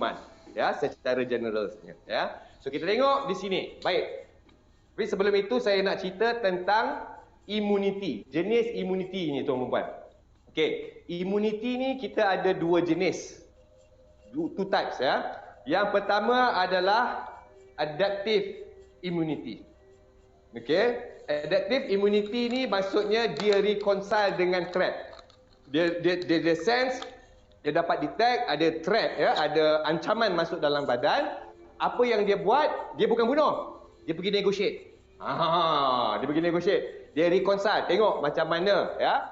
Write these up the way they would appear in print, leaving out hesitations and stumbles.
penciuman, ya, secara generalnya, ya. So kita tengok di sini. Baik. Tapi sebelum itu saya nak cerita tentang imuniti, jenis imuniti ni tuan-tuan. Okey, imuniti ni kita ada dua jenis, two types, ya. Yang pertama adalah adaptive immunity. Okey, adaptive immunity ni maksudnya dia reconcile dengan threat. Dia sense, dia dapat detect ada threat, ya, ada ancaman masuk dalam badan. Apa yang dia buat, dia bukan bunuh, dia pergi negotiate. Dia pergi negotiate, dia reconcile, tengok macam mana, ya,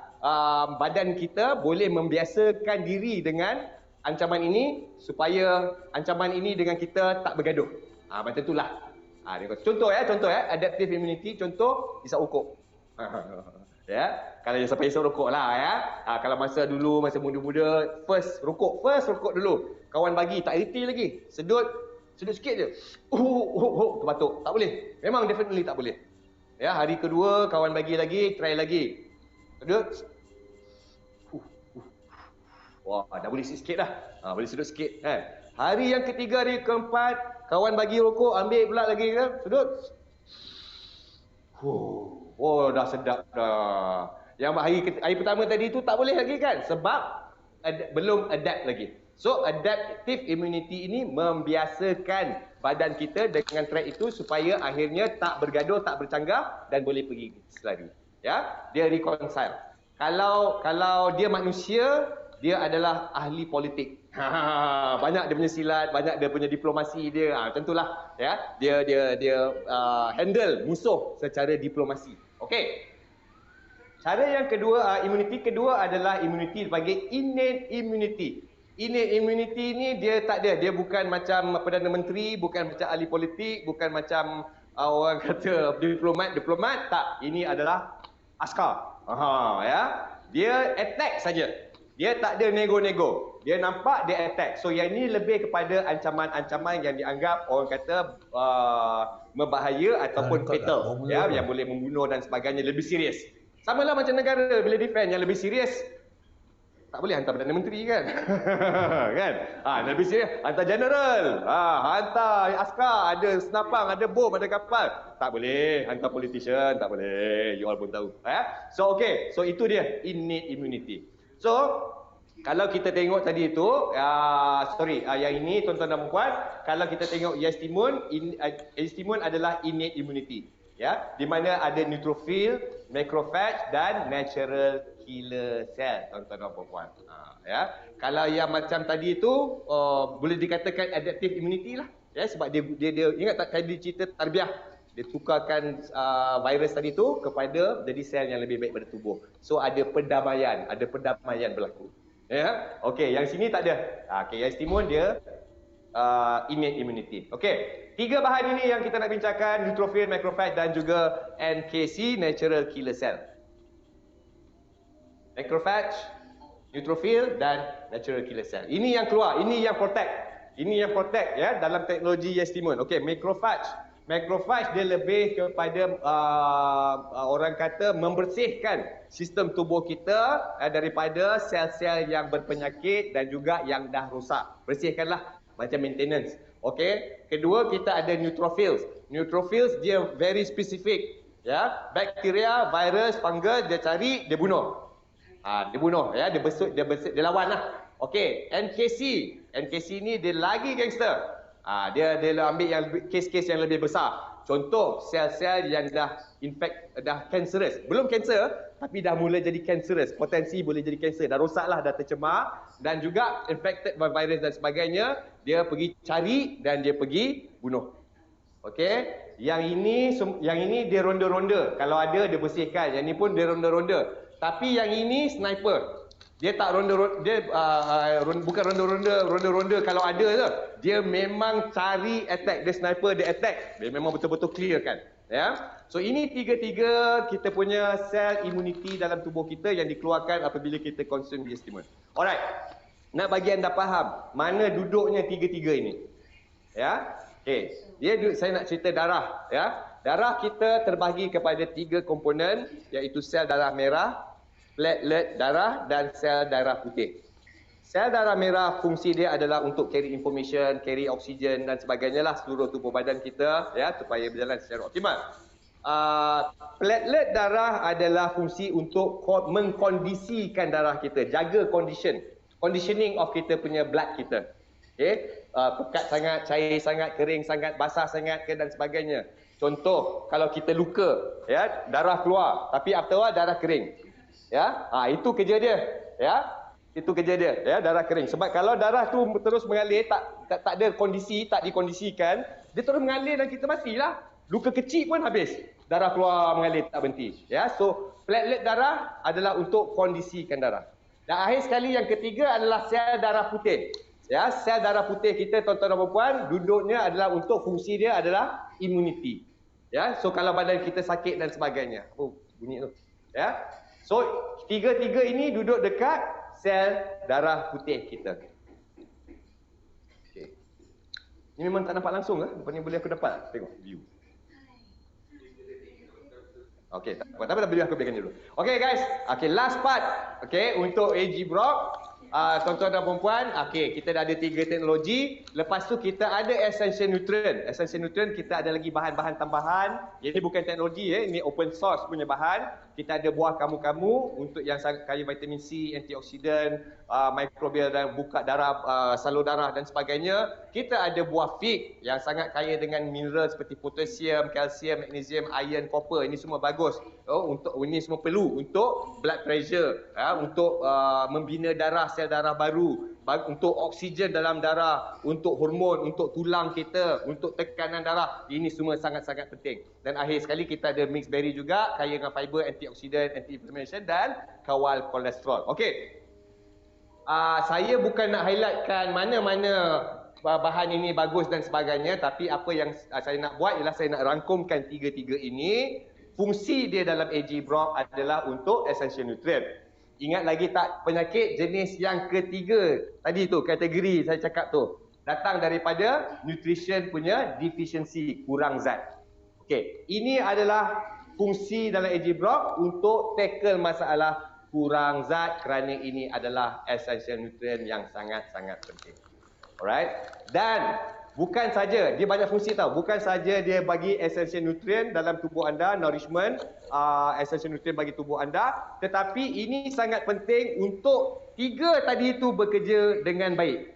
badan kita boleh membiasakan diri dengan ancaman ini supaya ancaman ini dengan kita tak bergaduh. Macam itulah. Contoh ya, adaptive immunity, contoh isap rokok. Ya, kalau sampai isap rokok lah, ya. Kalau masa dulu, masa muda-muda, first rokok dulu. Kawan bagi tak reti lagi, sedut sikit je. Terbatuk. Tak boleh. Memang definitely tak boleh. Ya, hari kedua kawan bagi lagi, try lagi. Sedut. Wah, dah boleh sikit dah. Boleh sedut sikit, kan. Hari yang ketiga, hari keempat, kawan bagi rokok, ambil pula lagi kan, sedut. Dah sedap dah. Yang hari pertama tadi tu tak boleh lagi kan, sebab belum adapt lagi. So adaptive immunity ini membiasakan badan kita dengan threat itu supaya akhirnya tak bergaduh, tak bercanggah dan boleh pergi selari. Ya, dia reconcile. Kalau dia manusia, dia adalah ahli politik. Banyak dia punya silat, banyak dia punya diplomasi dia. Tentulah, ya, dia handle musuh secara diplomasi. Okey. Cara yang kedua, imuniti kedua adalah imuniti dipanggil innate immunity. Innate immunity ni dia tak ada, dia bukan macam Perdana Menteri, bukan macam ahli politik, bukan macam orang kata diplomat, tak. Ini adalah askar. Ya. Dia attack saja. Dia tak ada nego-nego. Dia nampak, dia attack. So yang ini lebih kepada ancaman-ancaman yang dianggap orang kata berbahaya ataupun fatal, ya, yang boleh membunuh dan sebagainya, lebih serius. Sama lah macam negara bila defend yang lebih serius, tak boleh hantar Perdana Menteri kan. Kan? Lebih serius hantar general, hantar askar, ada senapang, ada bom, ada kapal. Tak boleh hantar politician, tak boleh. You all pun tahu, ya. So okey, so itu dia innate immunity. So kalau kita tengok tadi itu, yang ini tuan-tuan dan puan, kalau kita tengok Yestimun adalah innate immunity, ya, di mana ada neutrophil, macrophage dan natural killer cell, tuan-tuan dan puan. Ya, kalau yang macam tadi itu boleh dikatakan adaptive immunity lah, ya, sebab dia ingat tak tadi cerita tarbiyah, dia tukarkan virus tadi tu kepada jadi sel yang lebih baik pada tubuh. So ada perdamaian berlaku. Ya, okey, yang sini tak ada. Okey, yang istimun dia innate immunity. Okey, tiga bahan ini yang kita nak bincangkan, neutrophil, macrophage dan juga NKC, natural killer cell. Macrophage, neutrophil dan natural killer cell. Ini yang keluar, ini yang protect. Ini yang protect, ya, dalam teknologi Yestimun. Okey, macrophage dia lebih kepada orang kata membersihkan sistem tubuh kita daripada sel-sel yang berpenyakit dan juga yang dah rosak. Bersihkanlah, macam maintenance. Okey. Kedua, kita ada neutrophils. Neutrophils dia very specific, ya. Bakteria, virus, fungus dia cari, dia bunuh. Dia bunuh, ya, dia besut, dia lawan lah. Okey, NKC ni dia lagi gangster. Dia ambil yang kes-kes yang lebih besar. Contoh sel-sel yang dah cancerous. Belum cancer tapi dah mula jadi cancerous. Potensi boleh jadi cancer. Dah rosaklah, dah tercemar dan juga infected by virus dan sebagainya. Dia pergi cari dan dia pergi bunuh. Okey. Yang ini dia ronda-ronda. Kalau ada dia bersihkan. Yang ni pun dia ronda-ronda. Tapi yang ini sniper. Dia tak ronda-ronda, bukan ronda-ronda kalau ada tu. Dia memang cari attack, dia sniper, dia attack. Dia memang betul-betul clear kan. Ya. So ini tiga-tiga kita punya sel immunity dalam tubuh kita yang dikeluarkan apabila kita konsum Yestimun. Alright. Nak bagi anda faham mana duduknya tiga-tiga ini. Ya. Okey. Saya nak cerita darah, ya. Darah kita terbahagi kepada tiga komponen, iaitu sel darah merah, platelet darah dan sel darah putih. Sel darah merah fungsi dia adalah untuk carry information, carry oksigen dan sebagainya lah seluruh tubuh badan kita ya supaya berjalan secara optimal. Platelet darah adalah fungsi untuk mengkondisikan darah kita, jaga conditioning of kita punya blood kita. Okay? Pekat sangat, cair sangat, kering sangat, basah sangat ke dan sebagainya. Contoh, kalau kita luka, ya, darah keluar, tapi afterward darah kering. Ya, itu kerja dia, ya. Itu kerja dia, ya, darah kering. Sebab kalau darah tu terus mengalir, tak ada kondisi, tak dikondisikan, dia terus mengalir dan kita matilah. Luka kecil pun habis. Darah keluar mengalir tak berhenti. Ya, so platelet darah adalah untuk kondisikan darah. Dan akhir sekali yang ketiga adalah sel darah putih. Ya, sel darah putih kita tuan-tuan dan puan duduknya adalah untuk fungsi dia adalah immunity. Ya, so kalau badan kita sakit dan sebagainya. Oh, bunyi tu. Ya. So tiga-tiga ini duduk dekat sel darah putih kita. Okey. Ini memang tak nampak langsung ke? Rupanya boleh aku dapat tengok view. Okey, tak apa, tapi aku biarkan dulu. Okey guys, okey last part. Okey, untuk AG Brock, tuan-tuan dan puan-puan, okey, kita dah ada 3 teknologi. Lepas tu kita ada essential nutrient. Essential nutrient kita ada lagi bahan-bahan tambahan. Ini bukan teknologi ini open source punya bahan. Kita ada buah kamu-kamu untuk yang sangat kaya vitamin C, antioksidan, mikrobial dan buka darah, salur darah dan sebagainya. Kita ada buah fig yang sangat kaya dengan mineral seperti potasium, kalsium, magnesium, iron, copper. Ini semua bagus. Untuk ini semua perlu untuk blood pressure, untuk membina darah, sel darah baru, untuk oksigen dalam darah, untuk hormon, untuk tulang kita, untuk tekanan darah. Ini semua sangat-sangat penting. Dan akhir sekali kita ada mixed berry juga, kaya dengan fiber, antioksidan, anti-inflammation dan kawal kolesterol. Okey. Saya bukan nak highlightkan mana-mana bahan ini bagus dan sebagainya, tapi apa yang saya nak buat ialah saya nak rangkumkan tiga-tiga ini. Fungsi dia dalam AG Brock adalah untuk essential nutrient. Ingat lagi tak, penyakit jenis yang ketiga tadi tu, kategori saya cakap tu, datang daripada nutrition punya deficiency, kurang zat. Okey, ini adalah fungsi dalam AG Brock untuk tackle masalah kurang zat kerana ini adalah essential nutrient yang sangat-sangat penting. Alright? Dan bukan saja, dia banyak fungsi tau. Bukan saja dia bagi essential nutrient dalam tubuh anda, nourishment, essential nutrient bagi tubuh anda, tetapi ini sangat penting untuk tiga tadi itu bekerja dengan baik.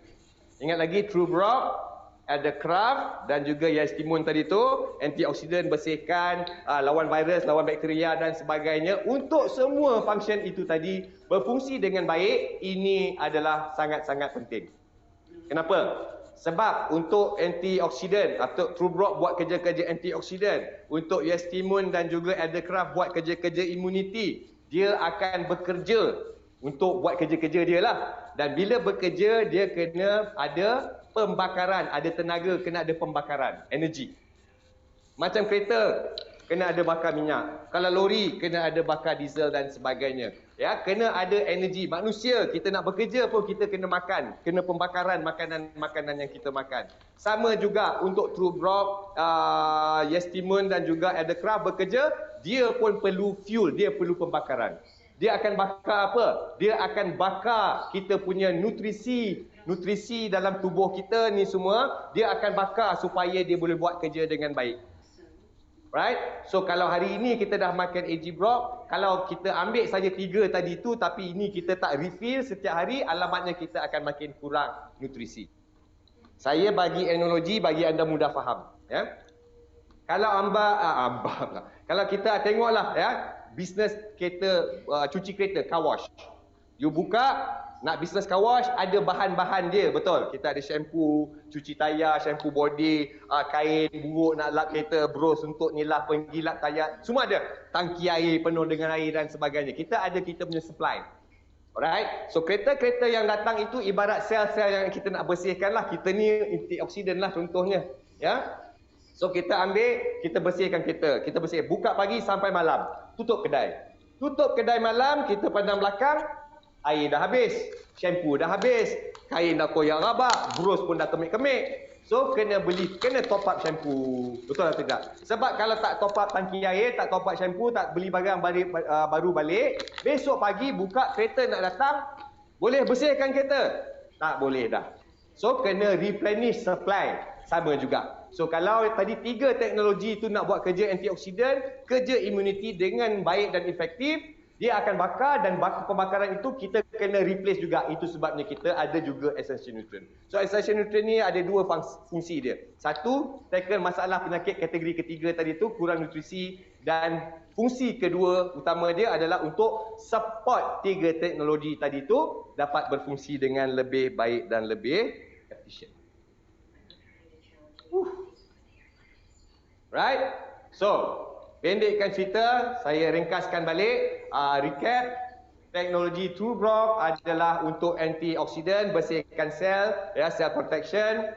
Ingat lagi True Brock, ada Kraft dan juga Yestimun tadi tu, antioksidan, bersihkan, lawan virus, lawan bakteria dan sebagainya. Untuk semua function itu tadi berfungsi dengan baik, ini adalah sangat-sangat penting. Kenapa? Sebab untuk antioksidan, atau True Brock buat kerja-kerja antioksidan, untuk Yestimun dan juga Eldercraft buat kerja-kerja immunity, dia akan bekerja untuk buat kerja-kerja dia lah. Dan bila bekerja, dia kena ada pembakaran, ada tenaga, kena ada pembakaran, energi. Macam kereta, kena ada bakar minyak. Kalau lori, kena ada bakar diesel dan sebagainya. Ya, kena ada energi. Manusia, kita nak bekerja pun kita kena makan. Kena pembakaran makanan yang kita makan. Sama juga untuk True Brock, Yestimun dan juga Eldercraft bekerja, dia pun perlu fuel, dia perlu pembakaran. Dia akan bakar apa? Dia akan bakar kita punya nutrisi dalam tubuh kita ni semua, dia akan bakar supaya dia boleh buat kerja dengan baik. Right? So kalau hari ini kita dah makan AG Brock, kalau kita ambil saja 3 tadi tu tapi ini kita tak refill setiap hari, alamatnya kita akan makin kurang nutrisi. Saya bagi analogi bagi anda mudah faham, ya. Kalau kalau kita tengoklah, ya, bisnes kereta, cuci kereta, car wash. You buka, nak bisnes car wash, ada bahan-bahan dia, betul. Kita ada shampoo, cuci tayar, shampoo body, kain buruk nak lap kereta, bros untuk nilap, penggilap tayar, semua ada. Tangki air penuh dengan air dan sebagainya. Kita ada kita punya supply. Alright? So kereta-kereta yang datang itu ibarat sel-sel yang kita nak bersihkan lah. Kita ni antioksidan lah contohnya. Ya? So kita ambil, kita bersihkan kereta. Kita bersihkan, buka pagi sampai malam. Tutup kedai. Tutup kedai malam, kita pandang belakang, air dah habis, shampoo dah habis, kain dah koyak rabak, bros pun dah kemik-kemik. So kena beli, kena top up shampoo. Betul atau tidak? Sebab kalau tak top up tangki air, tak top up shampoo, tak beli barang baru balik, besok pagi buka kereta nak datang, Boleh bersihkan kereta? Tak boleh dah. So kena replenish supply, sama juga. So kalau tadi 3 teknologi itu nak buat kerja antioksidan, kerja imuniti dengan baik dan efektif, dia akan bakar dan pembakaran itu kita kena replace juga. Itu sebabnya kita ada juga essential nutrient. So essential nutrient ni ada 2 fungsi dia. Satu, tackle masalah penyakit kategori ketiga tadi tu, kurang nutrisi, dan fungsi kedua utama dia adalah untuk support 3 teknologi tadi tu dapat berfungsi dengan lebih baik dan lebih efisien. Right? So, pendekkan cerita, saya ringkaskan balik, recap. Teknologi TrueBrock adalah untuk antioksidan, bersihkan sel, ya, cell protection,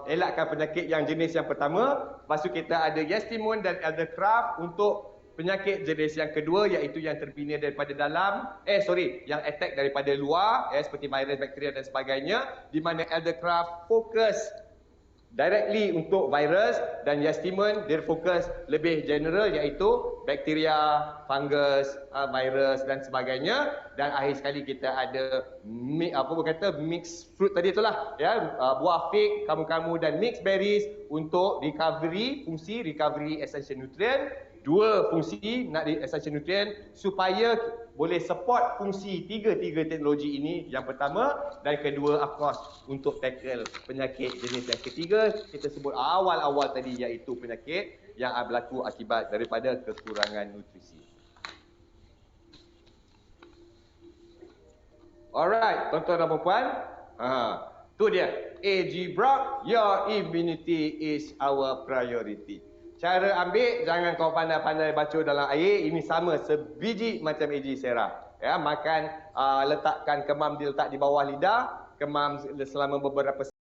elakkan penyakit yang jenis yang pertama. Lepas tu kita ada Yestimune dan Eldercraft untuk penyakit jenis yang kedua, iaitu yang terbina daripada dalam, yang attack daripada luar, seperti virus, bakteria dan sebagainya, di mana Eldercraft fokus directly untuk virus, dan Yestimune dia fokus lebih general, iaitu bakteria, fungus, virus dan sebagainya. Dan akhir sekali kita ada mixed fruit tadi itulah, ya, buah fig, kamu-kamu dan mixed berries untuk recovery, fungsi recovery essential nutrient. 2 fungsi nak essential nutrient supaya boleh support fungsi 3 teknologi ini. Yang pertama, dan kedua, of course, untuk tackle penyakit jenis yang ketiga kita sebut awal-awal tadi, iaitu penyakit yang berlaku akibat daripada kekurangan nutrisi. Alright, tuan-tuan dan puan-puan, tu dia. AG Brock, your immunity is our priority. Cara ambil, jangan kau pandai-pandai bacur dalam air. Ini sama sebiji macam AG Sera. Ya, makan, letakkan kemam diletak di bawah lidah, kemam selama beberapa